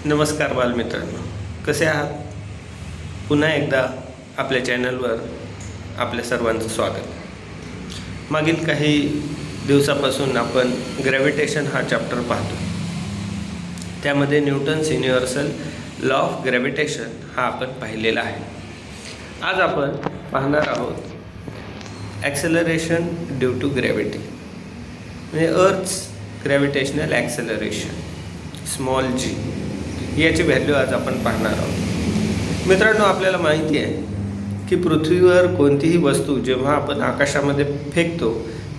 नमस्कार बालमित्रांनो, कसे आहात? पुन्हा एकदा आपल्या चॅनलवर आपल्या सर्वांचं स्वागत. मागील काही दिवसापासून आपण ग्रॅव्हिटेशन हा चॅप्टर पाहतो. त्यामध्ये Newton's universal law of gravitation हा आपण पाहिलेला आहे. आज आपण पाहणार आहोत ॲक्सेलरेशन ड्यू टू ग्रॅव्हिटी, म्हणजे अर्थ्स ग्रॅव्हिटेशनल ॲक्सेलरेशन स्मॉल जी, याची व्हॅल्यू आज आपण पाहणार आहोत. मित्रांनो, आपल्याला माहिती आहे की पृथ्वीवर कोणतीही वस्तू जेव्हा आपण आकाशामध्ये फेकतो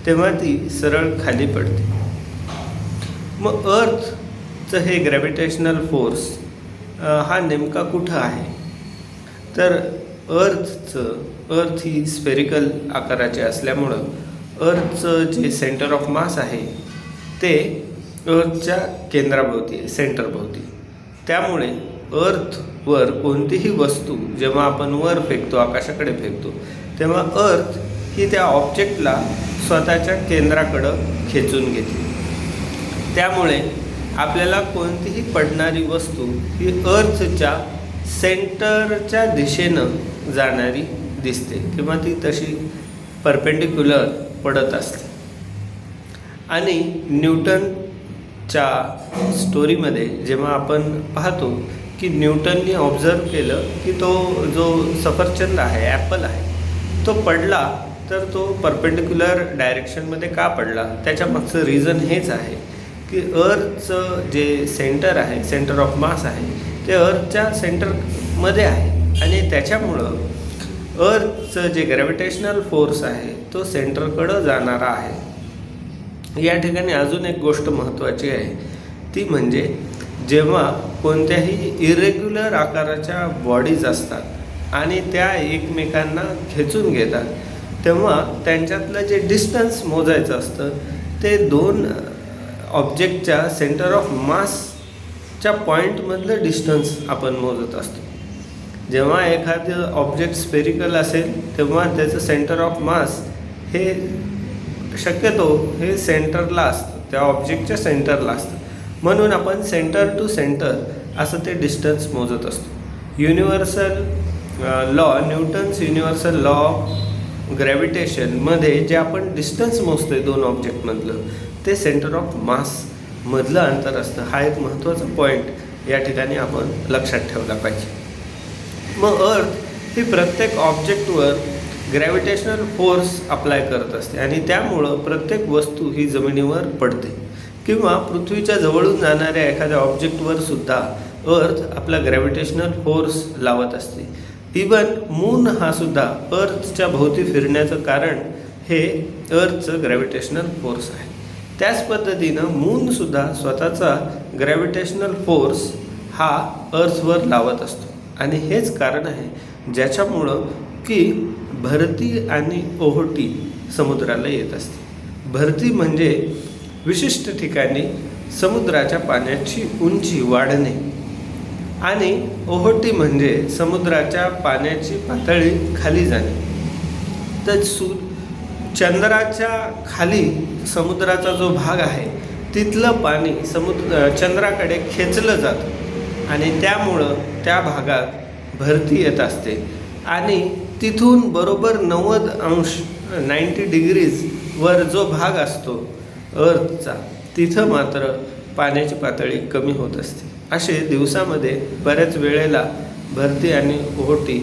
तेव्हा ती सरळ खाली पडते. मग अर्थचं हे ग्रॅव्हिटेशनल फोर्स हा नेमका कुठं आहे? तर अर्थ ही स्फेरिकल आकाराची असल्यामुळं अर्थचं जे सेंटर ऑफ मास आहे ते अर्थच्या केंद्राभोवती आहे, सेंटरभोवती. त्यामुळे अर्थवर कोणतीही वस्तू जेव्हा आपण वर फेकतो, आकाशाकडे फेकतो, तेव्हा अर्थ ही त्या ऑब्जेक्टला स्वतःच्या केंद्राकडं खेचून घेते. त्यामुळे आपल्याला कोणतीही पडणारी वस्तू ही अर्थच्या सेंटरच्या दिशेनं जाणारी दिसते किंवा ती तशी परपेंडिक्युलर पडत असते. आणि न्यूटनच्या स्टोरीमध्ये जेव्हा आपण पाहतो की न्यूटनने ऑब्झर्व केलं की तो जो सफरचंद आहे, ॲपल आहे, तो पडला तर तो परपेंडिक्युलर डायरेक्शनमध्ये का पडला? त्याच्या मागचं रिझन हेच आहे की अर्थचं जे सेंटर आहे, सेंटर ऑफ मास आहे, ते अर्थच्या सेंटरमध्ये आहे आणि त्याच्यामुळं अर्थचं जे ग्रॅव्हिटेशनल फोर्स आहे तो सेंटरकडं जाणारा आहे. या ठिकाणी अजून एक गोष्ट महत्त्वाची आहे, ती म्हणजे जेव्हा कोणत्याही इरेग्युलर आकाराच्या बॉडीज असतात आणि त्या एकमेकांना खेचून घेतात, तेव्हा त्यांच्यातलं जे डिस्टन्स मोजायचं असतं ते दोन ऑब्जेक्टच्या सेंटर ऑफ मासच्या पॉईंटमधलं डिस्टन्स आपण मोजत असतो. जेव्हा एखादं ऑब्जेक्ट स्फेरिकल असेल तेव्हा त्याचं सेंटर ऑफ मास हे शक्यतो हे सेंटरला असतं, त्या ऑब्जेक्टच्या सेंटरला असतं. म्हणून आपण सेंटर टू सेंटर असं ते डिस्टन्स मोजत असतो. Universal law, Newton's universal law of ग्रॅव्हिटेशनमध्ये जे आपण डिस्टन्स मोजतोय दोन ऑब्जेक्टमधलं, ते सेंटर ऑफ मासमधलं अंतर असतं. हा एक महत्त्वाचा पॉईंट या ठिकाणी आपण लक्षात ठेवला पाहिजे. मग अर्थ ही प्रत्येक ऑब्जेक्टवर ग्रॅव्हिटेशनल फोर्स अप्लाय करत असते आणि त्यामुळं प्रत्येक वस्तू ही जमिनीवर पडते किंवा पृथ्वीच्या जवळून जाणाऱ्या एखाद्या ऑब्जेक्टवर सुद्धा अर्थ आपला ग्रॅव्हिटेशनल फोर्स लावत असते. इवन मून हा सुद्धा अर्थच्या भोवती फिरण्याचं कारण हे अर्थचं ग्रॅव्हिटेशनल फोर्स आहे. त्याच पद्धतीनं मूनसुद्धा स्वतःचा ग्रॅव्हिटेशनल फोर्स हा अर्थवर लावत असतो आणि हेच कारण आहे ज्याच्यामुळं की भरती आणि ओहोटी समुद्राला येत असते. भरती म्हणजे विशिष्ट ठिकाणी समुद्राच्या पाण्याची उंची वाढणे आणि ओहोटी म्हणजे समुद्राच्या पाण्याची पातळी खाली जाणे. तर चंद्राच्या खाली समुद्राचा जो भाग आहे तिथलं पाणी चंद्राकडे खेचलं जातं आणि त्यामुळं त्या भागात भरती येत असते आणि तिथून बरोबर 90 डिग्रीज वर जो भाग असतो अर्थचा, तिथं मात्र पाण्याची पातळी कमी होत असते. असे दिवसामध्ये बऱ्याच वेळेला भरती आणि ओहोटी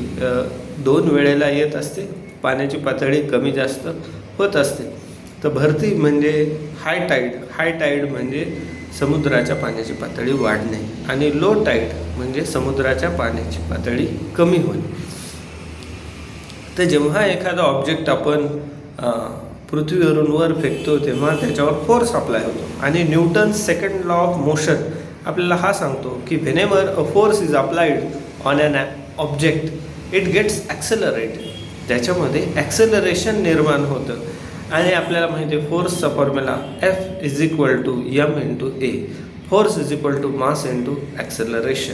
दोन वेळेला येत असते. पाण्याची पातळी कमी जास्त होत असते. तर भरती म्हणजे हाय टाईड म्हणजे समुद्राच्या पाण्याची पातळी वाढणे आणि लो टाईड म्हणजे समुद्राच्या पाण्याची पातळी कमी होणे. तर जेव्हा एखादा ऑब्जेक्ट आपण पृथ्वीवरून वर फेकतो तेव्हा त्याच्यावर फोर्स अप्लाय होतो आणि Newton's second law of motion आपल्याला हा सांगतो की whenever a force is applied on an object it gets accelerated. त्याच्यामध्ये ॲक्सेलरेशन निर्माण होतं आणि आपल्याला माहिती आहे फोर्सचा formula F = m × a, force = mass × acceleration.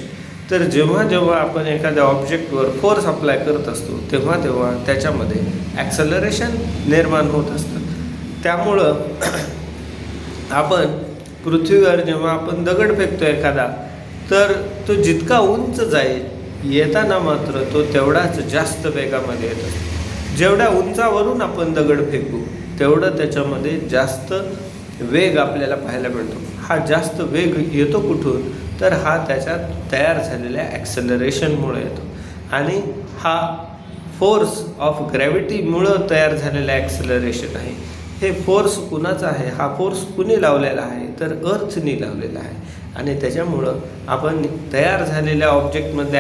तर जेव्हा आपण एखाद्या ऑब्जेक्टवर फोर्स अप्लाय करत असतो तेव्हा त्याच्यामध्ये ॲक्सेलरेशन निर्माण होत असतं. त्यामुळं आपण पृथ्वीवर जेव्हा आपण दगड फेकतो एखादा, तर तो जितका उंच जाईल येताना मात्र तो तेवढाच जास्त वेगामध्ये येतो. जेवढ्या उंचावरून आपण दगड फेकू तेवढं त्याच्यामध्ये जास्त वेग आपल्याला पाहायला मिळतो. हा जास्त वेग येतो कुठून, तर हा त्याच्यात तयार झालेल्या ॲक्सेलरेशनमुळे येतो. आणि हा फोर्स ऑफ ग्रॅव्हिटीमुळं तयार झालेलं ॲक्सेलरेशन आहे. हे फोर्स कुणाचा आहे, हा फोर्स कुणी लावलेला आहे, तर अर्थनी लावलेला आहे. आणि त्याच्यामुळं आपण तयार झालेल्या ऑब्जेक्टमध्ये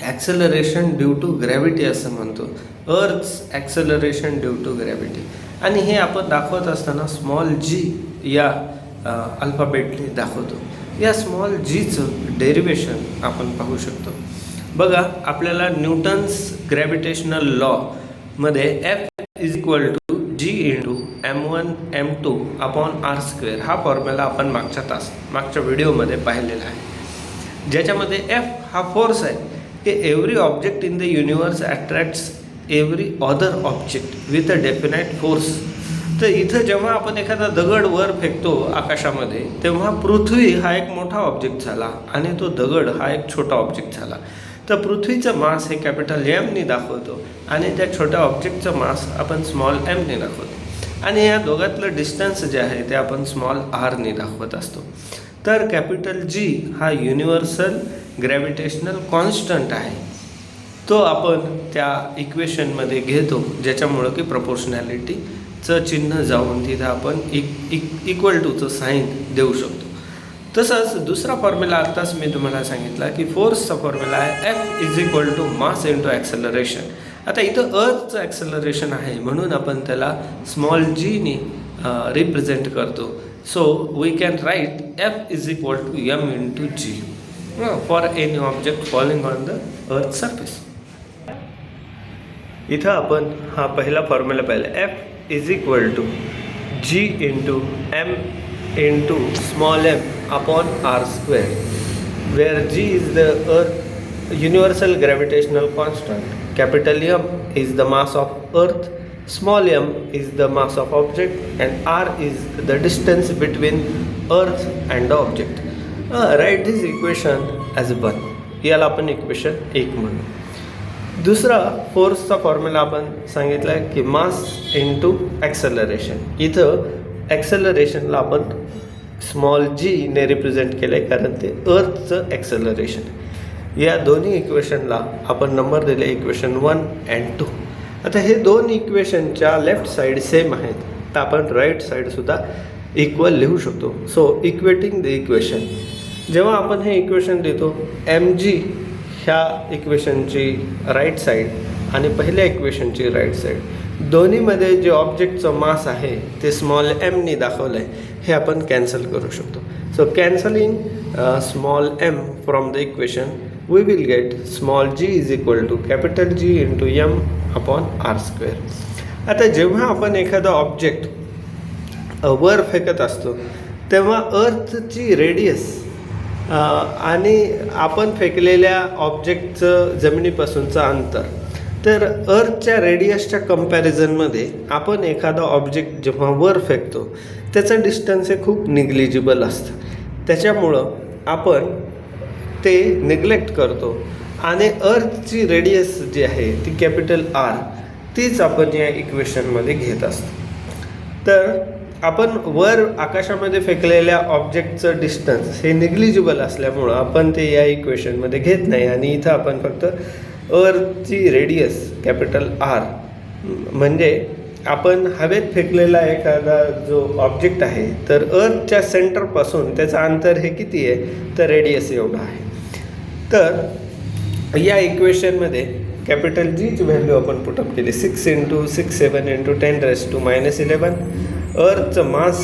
ॲक्सेलरेशन ड्यू टू ग्रॅव्हिटी असं म्हणतो. Earth's acceleration due to gravity. आणि हे आपण दाखवत असताना स्मॉल जी या अल्फाबेटने दाखवतो. या स्मॉल जीचं डेरिवेशन आपण पाहू शकतो. बघा, आपल्याला Newton's gravitational लॉमध्ये F=G×m1m2 upon r² हा फॉर्म्युला आपण मागच्या व्हिडिओमध्ये पाहिलेला आहे, ज्याच्यामध्ये F हा फोर्स आहे की every object in the universe attracts every other object with a definite force. तर इथं जेव्हा आपण एखादा दगड वर फेकतो आकाशामध्ये, तेव्हा पृथ्वी हा एक मोठा ऑब्जेक्ट झाला आणि तो दगड हा एक छोटा ऑब्जेक्ट झाला. तर पृथ्वीचं मास हे कॅपिटल एमनी दाखवतो आणि त्या छोट्या ऑब्जेक्टचं मास आपण स्मॉल एमने दाखवतो. आणि या दोघातलं डिस्टन्स जे आहे ते आपण स्मॉल आरने दाखवत असतो. तर कॅपिटल जी हा युनिव्हर्सल ग्रॅव्हिटेशनल कॉन्स्टंट आहे. तो आपण त्या इक्वेशनमध्ये घेतो, ज्याच्यामुळं की प्रपोर्शनॅलिटीचं चिन्ह जाऊन तिथं आपण इक्वल टूचं साईन देऊ शकतो. तसंच दुसरा फॉर्म्युला आत्ताच मी तुम्हाला सांगितला की फोर्सचा फॉर्म्युला आहे F=मास इंटू ॲक्सेलरेशन. आता इथं अर्थचं ॲक्सेलरेशन आहे म्हणून आपण त्याला स्मॉल जीने रिप्रेझेंट करतो. So we can write F=m×g for any object falling on the earth surface. इथं आपण हा पहिला फॉर्म्युला पाहिला, F=G×m into small m upon r², where g is the earth universal gravitational constant, capital M is the mass of earth, small m is the mass of object, and r is the distance between earth and the object. Write this equation as 1. याला आपण equation 1 म्हणू. दुसरा फोर्सचा formula आपण सांगितला आहे की mass into acceleration. इथं ॲक्सेलरेशनला आपण स्मॉल जीने रिप्रेझेंट केलं आहे कारण ते अर्थचं ॲक्सेलरेशन. या दोन्ही इक्वेशनला आपण नंबर दिले इक्वेशन 1 and 2. आता हे दोन इक्वेशनच्या लेफ्ट साईड सेम आहेत, तर आपण राईट साईडसुद्धा इक्वल लिहू शकतो. सो इक्वेटिंग द इक्वेशन, जेव्हा आपण हे इक्वेशन देतो mg ह्या इक्वेशनची राईट साईड आणि पहिल्या इक्वेशनची राईट साईड, दोन्हीमध्ये जे ऑब्जेक्टचं मास आहे ते स्मॉल एमनी दाखवलं आहे, हे आपण कॅन्सल करू शकतो. So cancelling small m from the equation we will get small g =capital G × m upon r². आता जेव्हा आपण एखादा ऑब्जेक्ट वर फेकत असतो तेव्हा अर्थची रेडियस आणि आपण फेकलेल्या ऑब्जेक्टचं जमिनीपासूनचं अंतर, तर अर्थच्या रेडियसच्या कंपॅरिझनमध्ये आपण एखादा ऑब्जेक्ट जेव्हा वर फेकतो त्याचं डिस्टन्स हे खूप निग्लिजिबल असतं. त्याच्यामुळं आपण ते निग्लेक्ट करतो आणि अर्थची रेडियस जी आहे ती कॅपिटल R, तीच आपण या इक्वेशनमध्ये घेत असतो. तर आपण वर आकाशामध्ये फेकलेल्या ऑब्जेक्टचं डिस्टन्स हे निग्लिजिबल असल्यामुळं आपण ते या इक्वेशनमध्ये घेत नाही आणि इथं आपण फक्त अर्थची रेडियस कॅपिटल R, म्हणजे आपण हवेत फेकलेला एखादा जो ऑब्जेक्ट आहे तर अर्थच्या सेंटरपासून त्याचं अंतर हे किती आहे, तर रेडियस एवढं आहे. तर या इक्वेशनमध्ये कॅपिटल Gची व्हॅल्यू आपण पुटअप केली 6 × 6 7 × 10⁻11. अर्थचं मास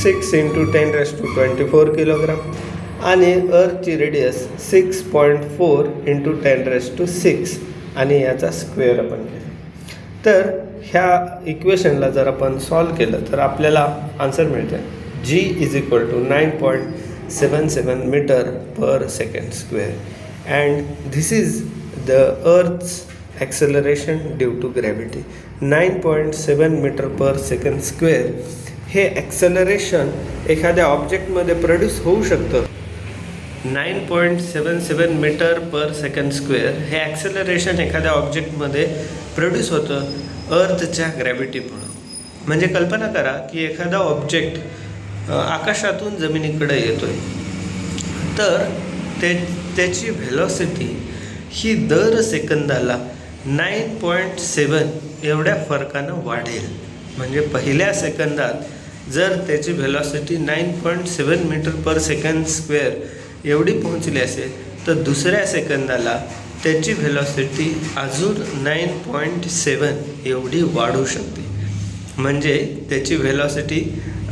6 × 10⁻24 किलोग्राम आणि अर्थची रेडियस 6.4 × 10⁻6 आणि याचा स्क्वेअर आपण केला. तर ह्या इक्वेशनला जर आपण सॉल्व केलं तर आपल्याला आन्सर मिळतं G = 9.77 मीटर/सेकंड² and this is the Earth's acceleration due to gravity. 9.7 मीटर/सेकंड² हे ॲक्सेलरेशन एखाद्या ऑब्जेक्टमध्ये प्रोड्यूस होऊ शकतं. 9.77 मीटर पर सेकंड स्क्वेअर हे ॲक्सेलरेशन एखाद्या ऑब्जेक्टमध्ये प्रोड्यूस होतं अर्थच्या ग्रॅव्हिटीमुळं. म्हणजे कल्पना करा की एखादा ऑब्जेक्ट आकाशातून जमिनीकडे येतो आहे, तर त्याची व्हेलॉसिटी ही दर सेकंदाला 9.7 एवढ्या फरकानं वाढेल. म्हणजे पहिल्या सेकंदात जर त्याची व्हेलॉसिटी 9.7 मीटर पर सेकंड स्क्वेअर एवढी पोहोचली असेल, तर दुसऱ्या सेकंदाला त्याची व्हेलॉसिटी अजून 9.7 एवढी वाढू शकते. म्हणजे त्याची व्हेलॉसिटी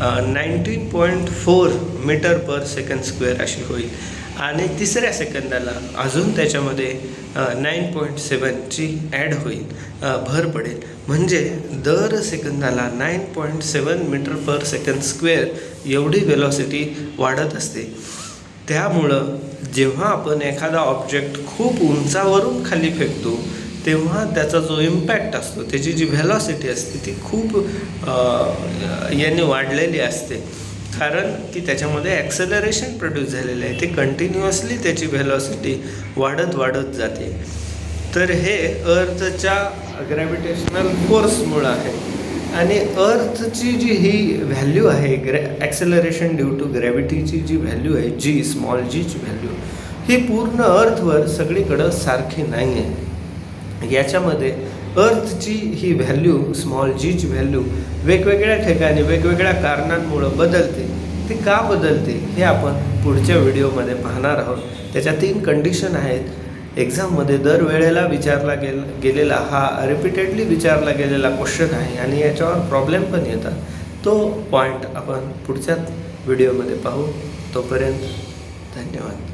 19.4 मीटर पर सेकंड स्क्वेअर अशी होईल. आणि तिसऱ्या सेकंदाला अजून त्याच्यामध्ये 9.7ची ॲड होईल, भर पडेल. म्हणजे दर सेकंदाला 9.7 मीटर पर सेकंड स्क्वेअर एवढी व्हेलॉसिटी वाढत असते. त्यामुळं जेव्हा आपण एखादा ऑब्जेक्ट खूप उंचावरून खाली फेकतो, तेव्हा त्याचा जो इम्पॅक्ट असतो, त्याची जी व्हेलॉसिटी असते ती खूप याने वाढलेली असते. कारण की त्याच्यामध्ये ॲक्सेलरेशन प्रोड्यूस झालेलं आहे. ते कंटिन्युअसली त्याची व्हेलॉसिटी वाढत जाते. तर हे अर्थच्या ग्रॅव्हिटेशनल फोर्समुळं आहे. आणि अर्थची जी ही व्हॅल्यू आहे, ॲक्सेलरेशन ड्यू टू ग्रॅव्हिटीची जी व्हॅल्यू आहे, जी स्मॉल जीची व्हॅल्यू, ही पूर्ण अर्थवर सगळीकडं सारखी नाही आहे. याच्यामध्ये अर्थची ही व्हॅल्यू, स्मॉल जीची व्हॅल्यू वेगवेगळ्या ठिकाणी वेगवेगळ्या कारणांमुळं बदलते. ती का बदलते हे आपण पुढच्या व्हिडिओमध्ये पाहणार आहोत. त्याच्या 3 कंडिशन आहेत. एक्झाममध्ये दरवेळेला विचारला गेलेला हा रिपीटेडली विचारला गेलेला क्वेश्चन आहे आणि याच्यावर प्रॉब्लेम पण येतात. तो पॉईंट आपण पुढच्याच व्हिडिओमध्ये पाहू. तोपर्यंत धन्यवाद.